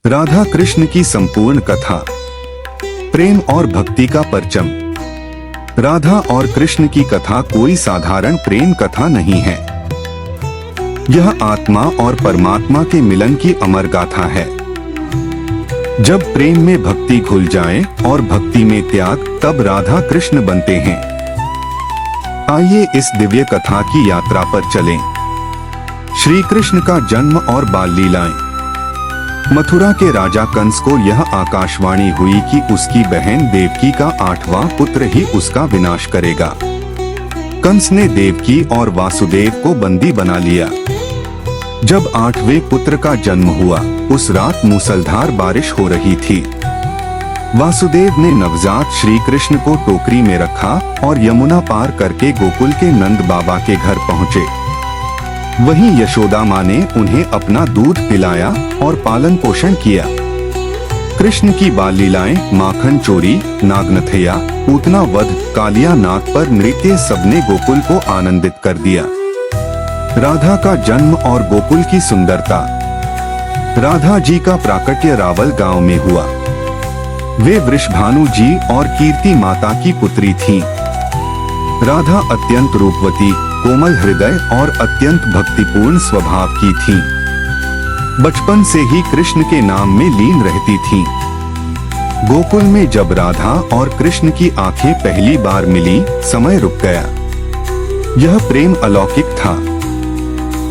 राधा कृष्ण की संपूर्ण कथा, प्रेम और भक्ति का परचम। राधा और कृष्ण की कथा कोई साधारण प्रेम कथा नहीं है। यह आत्मा और परमात्मा के मिलन की अमर गाथा है। जब प्रेम में भक्ति घुल जाए और भक्ति में त्याग, तब राधा कृष्ण बनते हैं। आइए इस दिव्य कथा की यात्रा पर चलें। श्री कृष्ण का जन्म और बाल लीलाएं। मथुरा के राजा कंस को यह आकाशवाणी हुई कि उसकी बहन देवकी का 8वां पुत्र ही उसका विनाश करेगा। कंस ने देवकी और वासुदेव को बंदी बना लिया। जब 8वें पुत्र का जन्म हुआ, उस रात मूसलधार बारिश हो रही थी। वासुदेव ने नवजात श्री कृष्ण को टोकरी में रखा और यमुना पार करके गोकुल के नंद बाबा के घर पहुँचे। वहीं यशोदा माँ ने उन्हें अपना दूध पिलाया और पालन पोषण किया। कृष्ण की बाल लीलाएं, माखन चोरी, नागनथैया, पूतना वध, कालिया नाग पर नृत्य सबने गोकुल को आनंदित कर दिया। राधा का जन्म और गोकुल की सुंदरता। राधा जी का प्राकट्य रावल गांव में हुआ। वे वृषभानु जी और कीर्ति माता की पुत्री थीं। राधा अत्यंत रूपवती, कोमल हृदय और अत्यंत भक्तिपूर्ण स्वभाव की थीं। बचपन से ही कृष्ण के नाम में लीन रहती थीं। गोकुल में जब राधा और कृष्ण की आंखें पहली बार मिली, समय रुक गया। यह प्रेम अलौकिक था।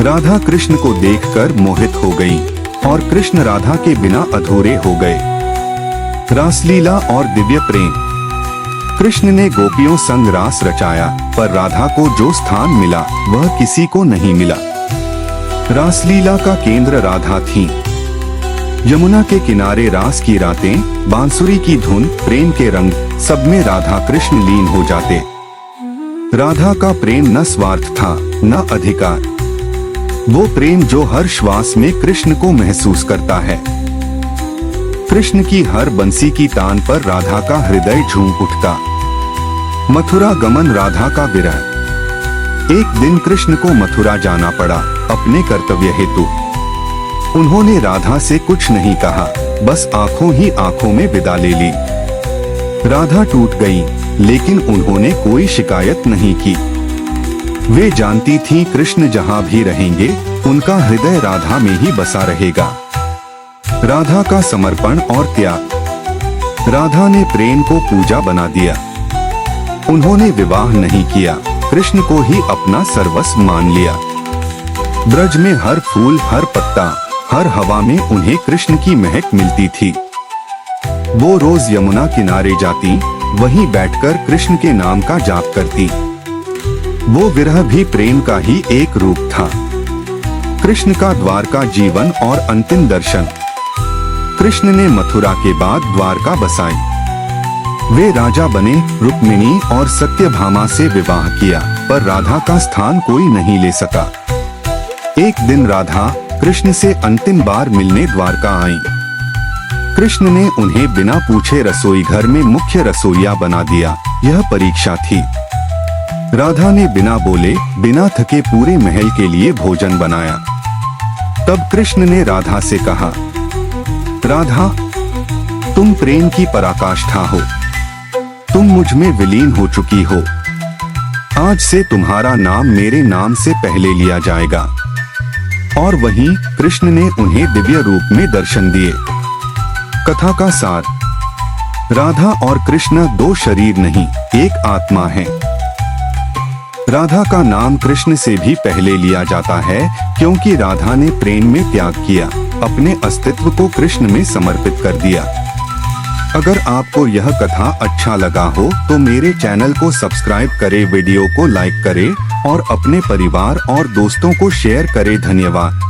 राधा कृष्ण को देखकर मोहित हो गई और कृष्ण राधा के बिना अधूरे हो गए। रासलीला और दिव्य प्रेम। कृष्ण ने गोपियों संग रास रचाया, पर राधा को जो स्थान मिला वह किसी को नहीं मिला। रासलीला का केंद्र राधा थी। यमुना के किनारे रास की रातें, बांसुरी की धुन, प्रेम के रंग, सब में राधा कृष्ण लीन हो जाते। राधा का प्रेम न स्वार्थ था, न अधिकार। वो प्रेम जो हर श्वास में कृष्ण को महसूस करता है। कृष्ण की हर बंसी की तान पर राधा का हृदय झूम उठता। मथुरा गमन, राधा का विरह। एक दिन कृष्ण को मथुरा जाना पड़ा, अपने कर्तव्य हेतु। उन्होंने राधा से कुछ नहीं कहा, बस आंखों ही आंखों में विदा ले ली। राधा टूट गई, लेकिन उन्होंने कोई शिकायत नहीं की। वे जानती थीं कृष्ण जहां भी रहेंगे, उनका हृदय राधा में ही बसा रहेगा। राधा का समर्पण और त्याग। राधा ने प्रेम को पूजा बना दिया। उन्होंने विवाह नहीं किया, कृष्ण को ही अपना सर्वस्व मान लिया। ब्रज में हर फूल, हर पत्ता, हर हवा में उन्हें कृष्ण की महक मिलती थी। वो रोज यमुना किनारे जाती, वहीं बैठकर कृष्ण के नाम का जाप करती। वो विरह भी प्रेम का ही एक रूप था। कृष्ण का द्वारका जीवन और अंतिम दर्शन। कृष्ण ने मथुरा के बाद द्वारका बसाई। वे राजा बने, रुक्मिणी और सत्यभामा से विवाह किया, पर राधा का स्थान कोई नहीं ले सका। एक दिन राधा कृष्ण से अंतिम बार मिलने द्वारका आईं। कृष्ण ने उन्हें बिना पूछे रसोई घर में मुख्य रसोइया बना दिया। यह परीक्षा थी। राधा ने बिना बोले, बिना थके पूरे महल के लिए भोजन बनाया। तब कृष्ण ने राधा से कहा, राधा, तुम प्रेम की पराकाष्ठा हो। तुम मुझ में विलीन हो चुकी हो। आज से तुम्हारा नाम मेरे नाम से पहले लिया जाएगा। और वहीं कृष्ण ने उन्हें दिव्य रूप में दर्शन दिए। कथा का सार। राधा और कृष्ण दो शरीर नहीं, एक आत्मा है। राधा का नाम कृष्ण से भी पहले लिया जाता है, क्योंकि राधा ने प्रेम में त्याग किया, अपने अस्तित्व को कृष्ण में समर्पित कर दिया। अगर आपको यह कथा अच्छा लगा हो तो मेरे चैनल को सब्सक्राइब करें, वीडियो को लाइक करें और अपने परिवार और दोस्तों को शेयर करें। धन्यवाद।